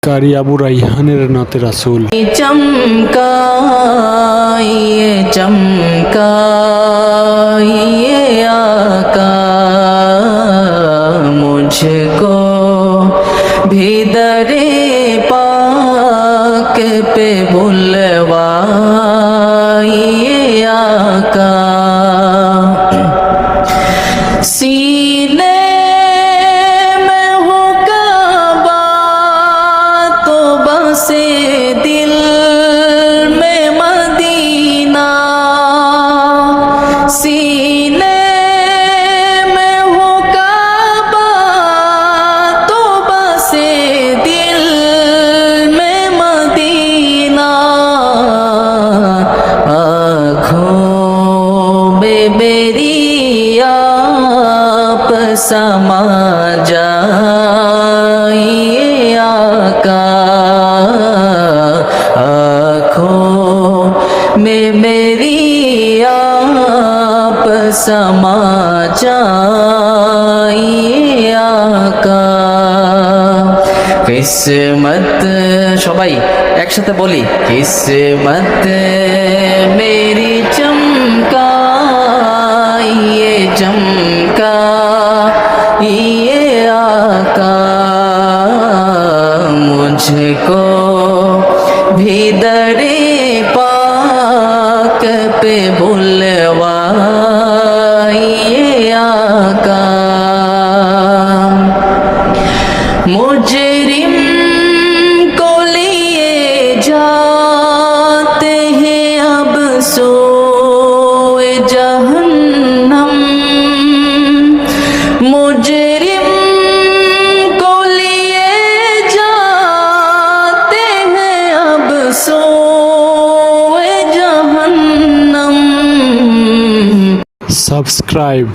কারি আবু রাইহানের নাতে রাসূল। चमकाइए चमकाइए आका मुझको भी दरे पाक पे बुलवाइए आका सीने में हो काबा तो बसे दिल में मदीना सीने में हो काबा तो बसे दिल में मदीना आँखों में मेरी आप समा जाइए आका आँखों में मेरी आप समा जाइए आका किस्मत সবাই একসাথে বলি किस्मत मेरी चमकाइए चमकाइए आका मुझको भी दरे पाक पे बुलवाइए आका मुजरिम को लिए जाते हैं अब सोए जहन्नम मुजरिम को लिए जाते हैं अब सोए जहन्नम সাবস্ক্রাইব।